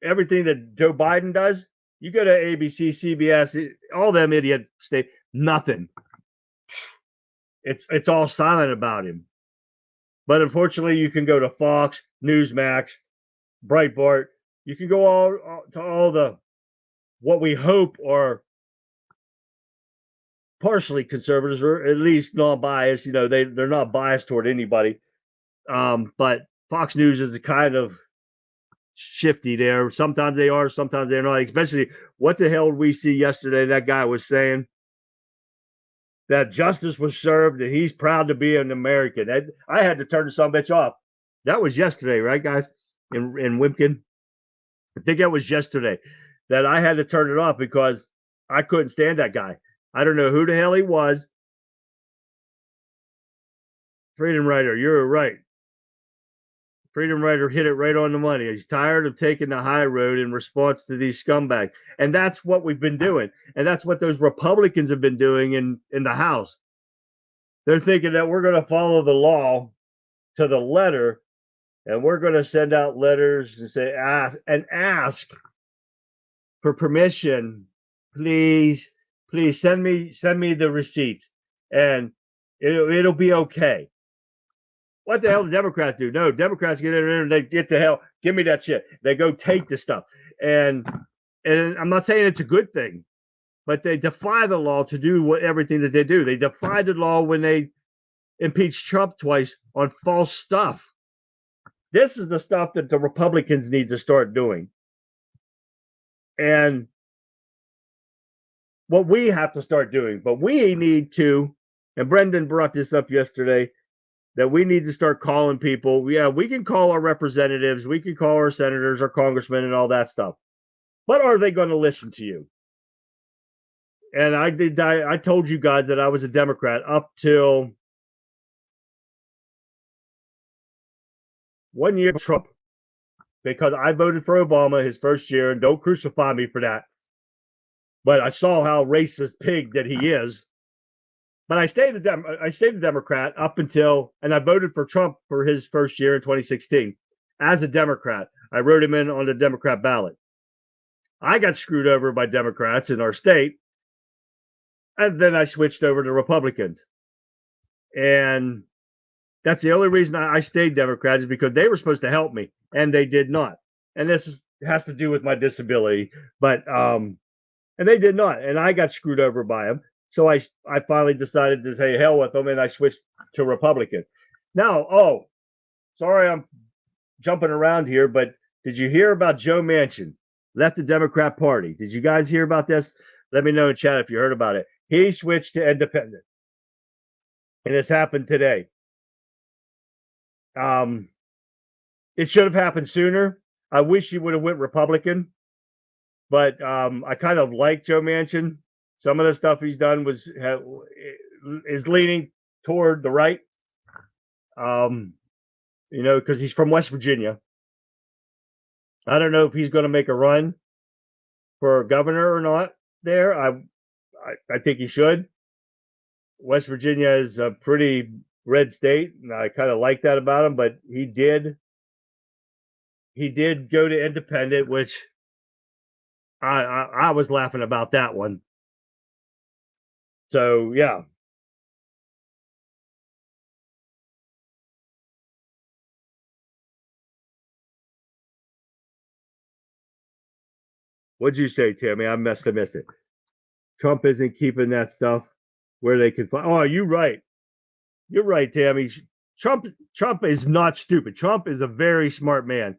everything that Joe Biden does, you go to ABC, CBS, all them idiots say nothing. It's all silent about him. But unfortunately, you can go to Fox, Newsmax, Breitbart. You can go all to all the what we hope are partially conservatives, or at least non-biased. You know, they're not biased toward anybody. But Fox News is a kind of shifty there. Sometimes they are, sometimes they're not. Especially what the hell did we see yesterday? That guy was saying that justice was served and he's proud to be an American. I had to turn the son-of-a-bitch off. That was yesterday, right, guys? In Wimpkin. I think that was yesterday that I had to turn it off because I couldn't stand that guy. I don't know who the hell he was. Freedom Rider, you're right. Freedom Rider hit it right on the money. He's tired of taking the high road in response to these scumbags. And that's what we've been doing. And that's what those Republicans have been doing in the House. They're thinking that we're going to follow the law to the letter, and we're going to send out letters and say, ask for permission. Please send me the receipts, and it'll be okay. What the hell do Democrats do? No, Democrats get in there and they get the hell, give me that shit. They go take the stuff. And I'm not saying it's a good thing, but they defy the law to do everything that they do. They defy the law when they impeached Trump twice on false stuff. This is the stuff that the Republicans need to start doing. And what we have to start doing, but we need to, and Brendan brought this up yesterday, that we need to start calling people. Yeah, we can call our representatives, we can call our senators, our congressmen, and all that stuff. But are they going to listen to you? And I told you guys that I was a Democrat up till 1 year Trump, because I voted for Obama his first year, and don't crucify me for that. But I saw how racist pig that he is. But I stayed a Democrat up until, and I voted for Trump for his first year in 2016 as a Democrat. I wrote him in on the Democrat ballot. I got screwed over by Democrats in our state, and then I switched over to Republicans. And that's the only reason I stayed Democrat, is because they were supposed to help me, and they did not. And has to do with my disability, but and they did not, and I got screwed over by them. So I finally decided to say hell with them, and I switched to Republican. Now, sorry I'm jumping around here, but did you hear about Joe Manchin left the Democrat Party? Did you guys hear about this? Let me know in chat if you heard about it. He switched to independent, and this happened today. It should have happened sooner. I wish he would have went Republican, but I kind of like Joe Manchin. Some of the stuff he's done is leaning toward the right, because he's from West Virginia. I don't know if he's going to make a run for governor or not there. I think he should. West Virginia is a pretty red state, and I kind of like that about him, but he did go to independent, which I was laughing about that one. So, yeah. What'd you say, Tammy? I missed it. Trump isn't keeping that stuff where they can find. Oh, you're right. You're right, Tammy. Trump is not stupid. Trump is a very smart man.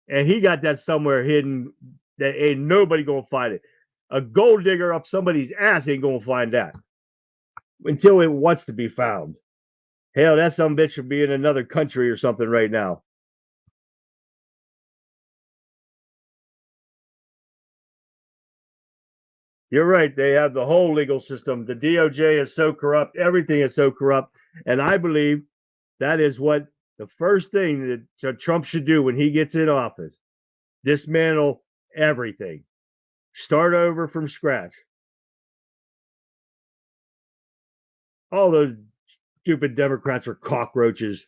And he got that somewhere hidden that ain't nobody gonna find it. A gold digger up somebody's ass ain't gonna find that until it wants to be found. Hell, that some bitch should be in another country or something right now. You're right. They have the whole legal system. The DOJ is so corrupt. Everything is so corrupt. And I believe that is what the first thing that Trump should do when he gets in office. Dismantle everything. Start over from scratch. All those stupid Democrats are cockroaches.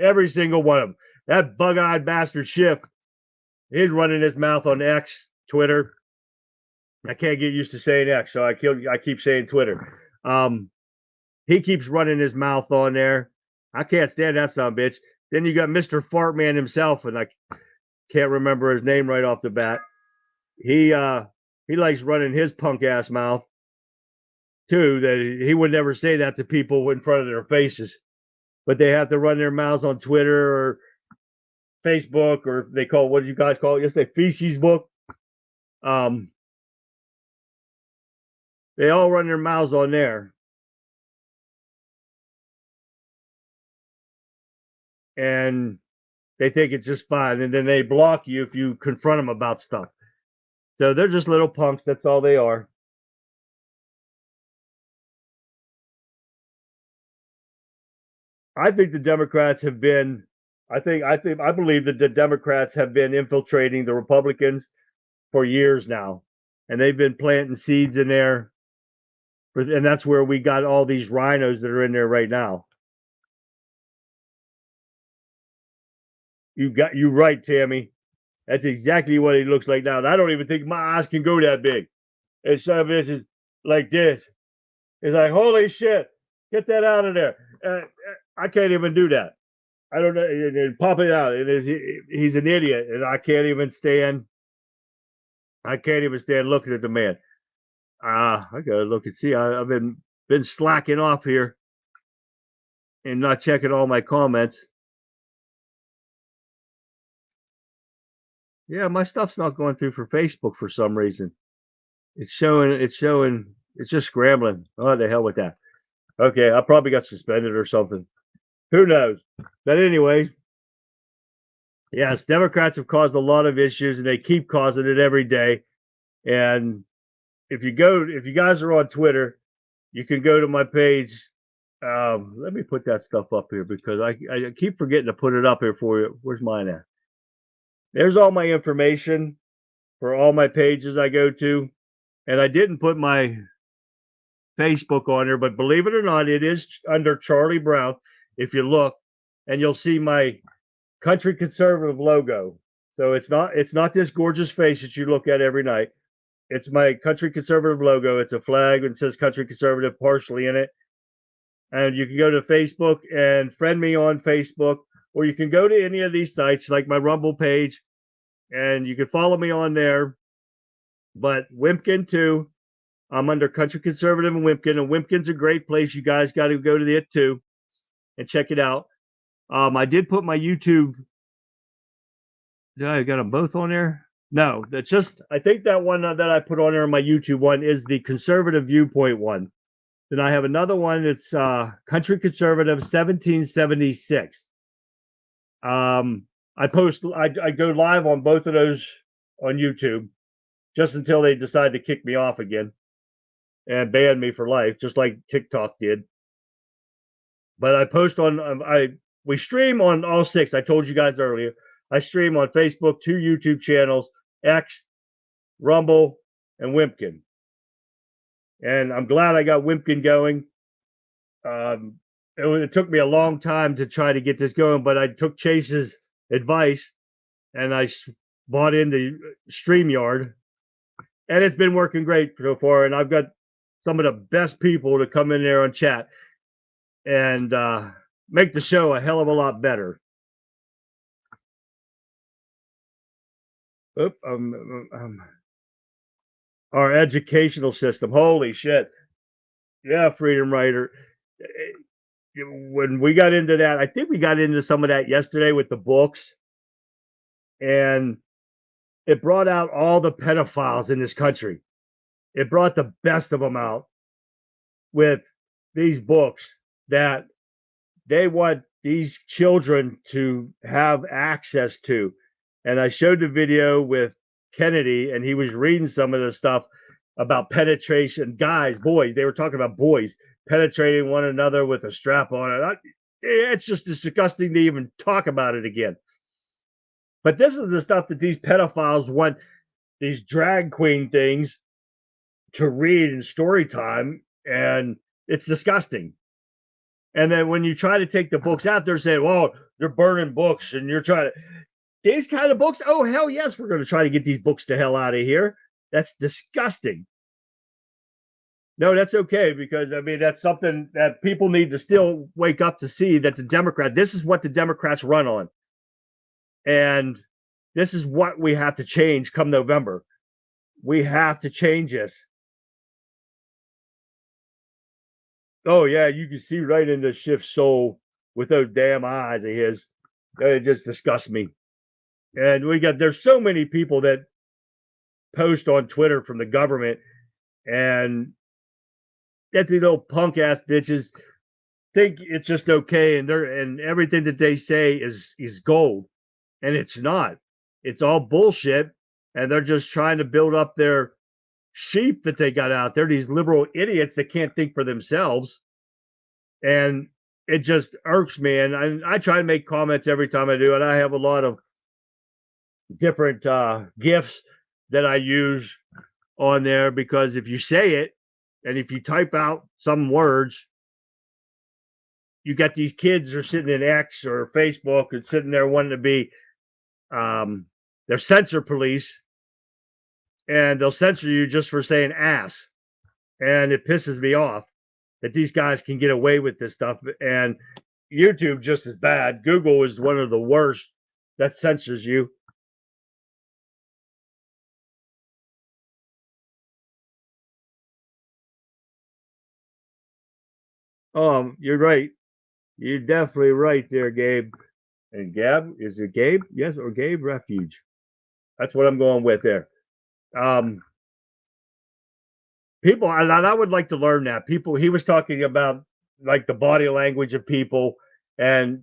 Every single one of them. That bug-eyed bastard Schiff, he's running his mouth on X, Twitter. I can't get used to saying X, so I keep saying Twitter. He keeps running his mouth on there. I can't stand that son of a bitch. Then you got Mr. Fartman himself, and I can't remember his name right off the bat. He likes running his punk ass mouth too. That he would never say that to people in front of their faces, but they have to run their mouths on Twitter or Facebook, or they call, what do you guys call it yesterday? Feces book. They all run their mouths on there. And they think it's just fine. And then they block you if you confront them about stuff. So they're just little punks. That's all they are. I think the Democrats have been, I believe that the Democrats have been infiltrating the Republicans for years now. And they've been planting seeds in there. And that's where we got all these rhinos that are in there right now. You right, Tammy. That's exactly what he looks like now. And I don't even think my eyes can go that big. And some of this is like this. It's like, holy shit, get that out of there. I can't even do that. I don't know. And pop it out. He's an idiot, and I can't even stand looking at the man. I gotta look and see. I've been slacking off here and not checking all my comments. Yeah, my stuff's not going through for Facebook for some reason. It's just scrambling. Oh, the hell with that. Okay, I probably got suspended or something. Who knows? But anyways, yes, Democrats have caused a lot of issues, and they keep causing it every day. And if you guys are on Twitter, you can go to my page. Let me put that stuff up here because I keep forgetting to put it up here for you. Where's mine at? There's all my information for all my pages I go to. And I didn't put my Facebook on there, but believe it or not, it is under Charlie Brown. If you look, and you'll see my country conservative logo. So it's not this gorgeous face that you look at every night. It's my country conservative logo. It's a flag and it says country conservative partially in it. And you can go to Facebook and friend me on Facebook, or you can go to any of these sites like my Rumble page, and you can follow me on there. But Wimpkin too, I'm under Country Conservative and Wimpkin's a great place. You guys got to go to it too and check it out. I did put my YouTube. Did I got them both on there? No, that's just, I think that one that I put on there, my YouTube one, is the Conservative Viewpoint one. Then I have another one that's Country Conservative 1776. I go live on both of those on YouTube just until they decide to kick me off again and ban me for life, just like TikTok did. But I post on, we stream on all six. I told you guys earlier. I stream on Facebook, 2 YouTube channels, X, Rumble, and Wimpkin. And I'm glad I got Wimpkin going. It took me a long time to try to get this going, but I took Chase's advice and I bought into StreamYard. And it's been working great so far. And I've got some of the best people to come in there and chat and make the show a hell of a lot better. Our educational system. Holy shit. Yeah, Freedom Writer. When we got into that, I think we got into some of that yesterday with the books. And it brought out all the pedophiles in this country. It brought the best of them out with these books that they want these children to have access to. And I showed the video with Kennedy, and he was reading some of the stuff about penetration. Guys, boys, they were talking about boys penetrating one another with a strap on it. It's just disgusting to even talk about it again. But this is the stuff that these pedophiles want these drag queen things to read in story time, and it's disgusting. And then when you try to take the books out, they're saying, well, they're burning books, and you're trying to, these kind of books, oh, hell yes, we're going to try to get these books the hell out of here. That's disgusting. No, that's okay, because, I mean, that's something that people need to still wake up to see, that this is what the Democrats run on. And this is what we have to change come November. We have to change this. Oh, yeah, you can see right into Schiff's soul with those damn eyes of his. It just disgusts me. And there's so many people that post on Twitter from the government, and that these little punk ass bitches think it's just okay, and everything that they say is gold, and it's not. It's all bullshit, and they're just trying to build up their sheep that they got out there, these liberal idiots that can't think for themselves. And it just irks me. And I try to make comments every time I do, and I have a lot of different GIFs that I use on there, because if you say it and if you type out some words, you got these kids that are sitting in X or Facebook and sitting there wanting to be they're censor police, and they'll censor you just for saying ass. And it pisses me off that these guys can get away with this stuff. And YouTube just as bad. Google is one of the worst that censors you. You're right. You're definitely right there, Gabe. And Gab, is it Gabe? Yes, or Gabe Refuge. That's what I'm going with there. People, and I would like to learn that. People, he was talking about like the body language of people, and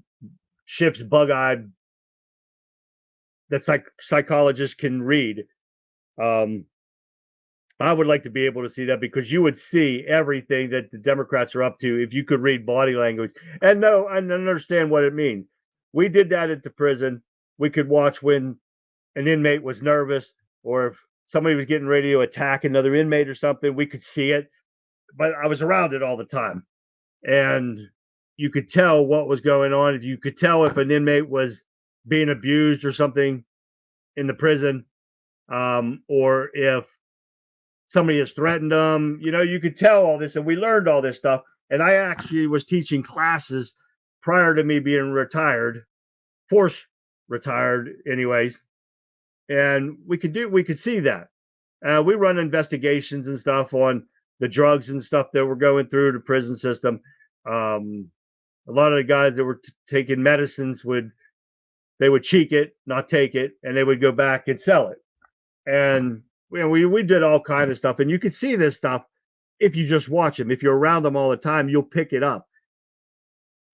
Schiff's bug-eyed that psychologists can read. I would like to be able to see that, because you would see everything that the Democrats are up to if you could read body language and know and understand what it means. We did that at the prison. We could watch when an inmate was nervous, or if somebody was getting ready to attack another inmate or something, we could see it. But I was around it all the time, and you could tell what was going on. You could tell if an inmate was being abused or something in the prison, or if somebody has threatened them. You could tell all this, and we learned all this stuff. And I actually was teaching classes prior to me being retired, force retired anyways. And we could see that. We run investigations and stuff on the drugs and stuff that were going through the prison system. A lot of the guys that were taking medicines would cheek it, not take it, and they would go back and sell it. And we did all kinds of stuff, and you can see this stuff if you just watch them. If you're around them all the time, you'll pick it up.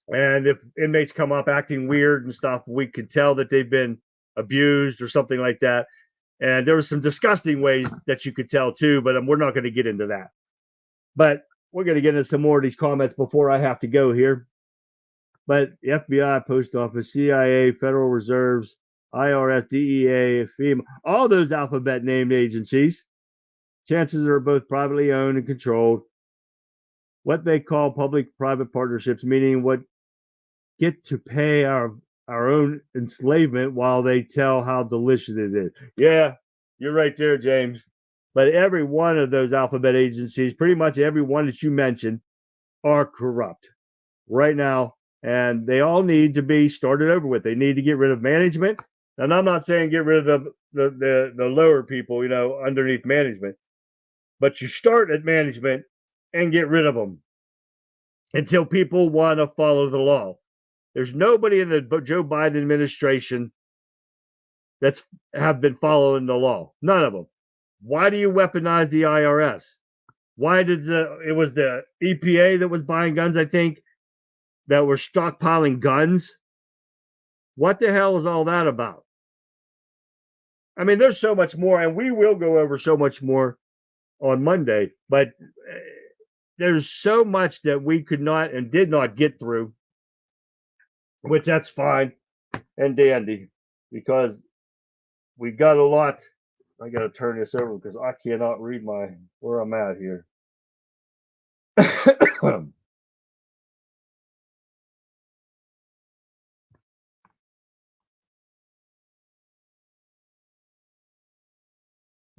And if inmates come up acting weird and stuff, we could tell that they've been abused or something like that. And there were some disgusting ways that you could tell too, but we're not going to get into that. But we're going to get into some more of these comments before I have to go here. But the FBI, Post Office, CIA, Federal Reserves, IRS, DEA, FEMA, all those alphabet named agencies, chances are both privately owned and controlled. What they call public-private partnerships, meaning what get to pay our own enslavement while they tell how delicious it is. Yeah, you're right there, James. But every one of those alphabet agencies, pretty much every one that you mentioned, are corrupt right now. And they all need to be started over with. They need to get rid of management. And I'm not saying get rid of the lower people, underneath management. But you start at management and get rid of them until people want to follow the law. There's nobody in the Joe Biden administration that's have been following the law. None of them. Why do you weaponize the IRS? Why did it was the EPA that was buying guns, I think, that we're stockpiling guns. What the hell is all that about? I mean, there's so much more, and we will go over so much more on Monday, but there's so much that we could not and did not get through, which that's fine and dandy, because we got a lot. I got to turn this over because I cannot read where I'm at here.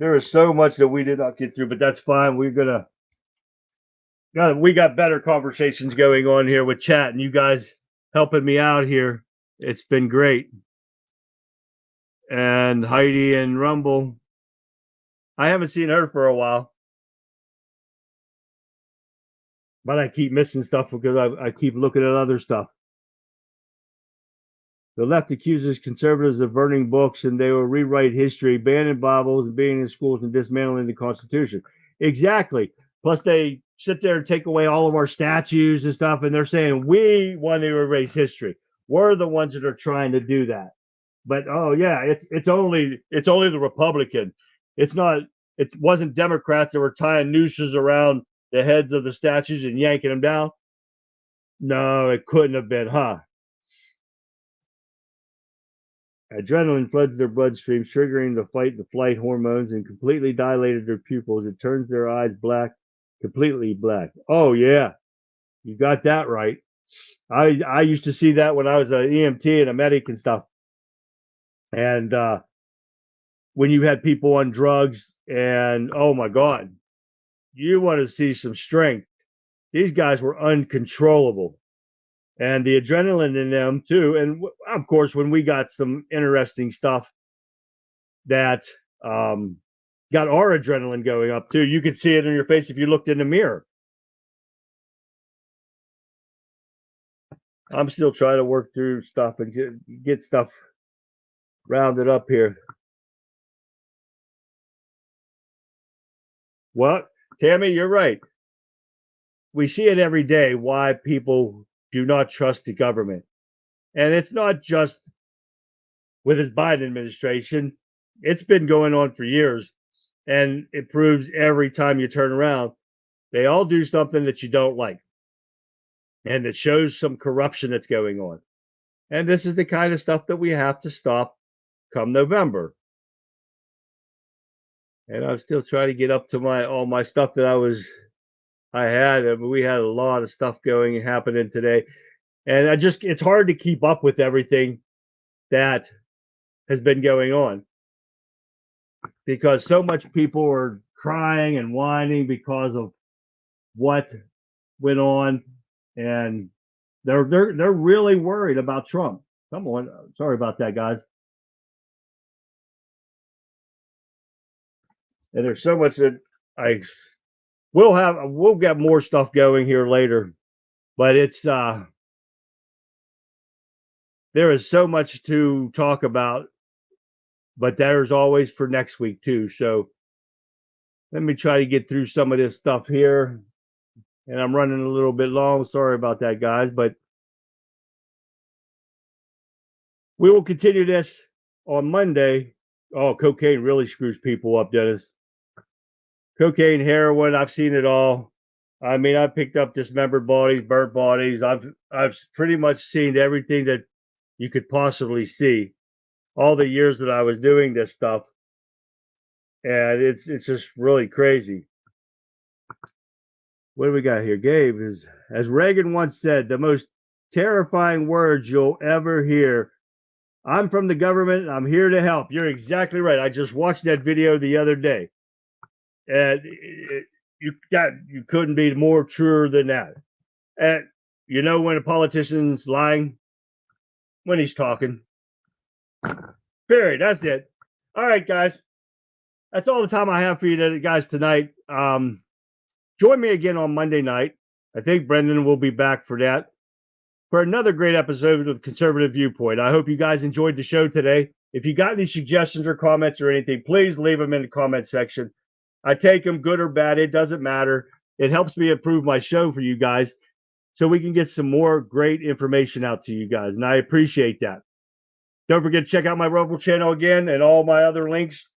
There is so much that we did not get through, but that's fine. We got better conversations going on here with chat, and you guys helping me out here. It's been great. And Heidi and Rumble, I haven't seen her for a while, but I keep missing stuff because I keep looking at other stuff. The left accuses conservatives of burning books, and they will rewrite history, banning Bibles, and being in schools, and dismantling the Constitution. Exactly. Plus, they sit there and take away all of our statues and stuff, and they're saying we want to erase history. We're the ones that are trying to do that. But oh yeah, it's only the Republican. It wasn't Democrats that were tying nooses around the heads of the statues and yanking them down. No, it couldn't have been, huh? Adrenaline floods their bloodstream, triggering the fight and flight hormones, and completely dilated their pupils. It turns their eyes black, completely black. Oh yeah, you got that right. I used to see that when I was an EMT and a medic and stuff. And when you had people on drugs, and oh my God, you want to see some strength. These guys were uncontrollable. And the adrenaline in them too. And of course, when we got some interesting stuff that got our adrenaline going up too, you could see it in your face if you looked in the mirror. I'm still trying to work through stuff and get stuff rounded up here. Well, Tammy, you're right. We see it every day why people do not trust the government. And it's not just with this Biden administration. It's been going on for years. And it proves every time you turn around, they all do something that you don't like. And it shows some corruption that's going on. And this is the kind of stuff that we have to stop come November. And I'm still trying to get up to all my stuff that I had. We had a lot of stuff going and happening today. And it's hard to keep up with everything that has been going on, because so much people are crying and whining because of what went on, and they're really worried about Trump. Come on, sorry about that, guys. And there's so much that we'll get more stuff going here later, but it's there is so much to talk about, but there's always for next week too. So let me try to get through some of this stuff here. And I'm running a little bit long. Sorry about that, guys, but we will continue this on Monday. Oh, cocaine really screws people up, Dennis. Cocaine, heroin, I've seen it all. I mean, I picked up dismembered bodies, burnt bodies. I've pretty much seen everything that you could possibly see, all the years that I was doing this stuff. And it's just really crazy. What do we got here? Gabe is, as Reagan once said, the most terrifying words you'll ever hear. I'm from the government. I'm here to help. You're exactly right. I just watched that video the other day. And you couldn't be more truer than that. And you know when a politician's lying? When he's talking. Period. That's it. All right, guys. That's all the time I have for you guys tonight. Join me again on Monday night. I think Brendan will be back for that, for another great episode of Conservative Viewpoint. I hope you guys enjoyed the show today. If you got any suggestions or comments or anything, please leave them in the comment section. I take them good or bad. It doesn't matter. It helps me improve my show for you guys. so we can get some more great information out to you guys. And I appreciate that. Don't forget to check out my Rumble channel again and all my other links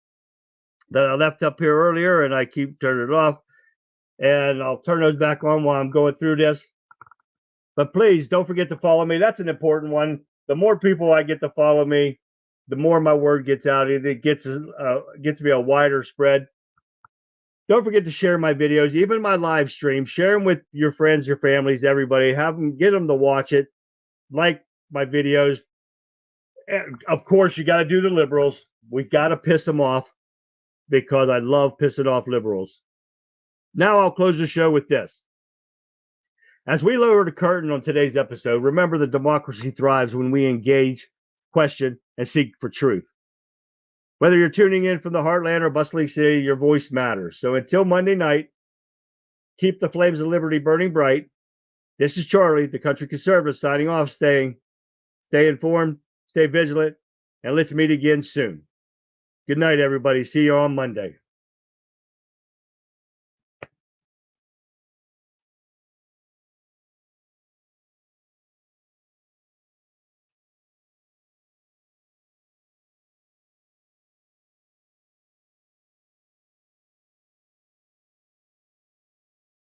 that I left up here earlier, and I keep turning it off. And I'll turn those back on while I'm going through this. But please don't forget to follow me. That's an important one. The more people I get to follow me, the more my word gets out. It gets me a wider spread. Don't forget to share my videos, even my live stream. Share them with your friends, your families, everybody. Get them to watch it. Like my videos. And of course, you got to do the liberals. We got to piss them off because I love pissing off liberals. Now I'll close the show with this. As we lower the curtain on today's episode, remember that democracy thrives when we engage, question, and seek for truth. Whether you're tuning in from the heartland or bustling city, your voice matters. So until Monday night, keep the flames of liberty burning bright. This is Charlie, the country conservative, signing off, stay informed, stay vigilant, and let's meet again soon. Good night, everybody. See you on Monday.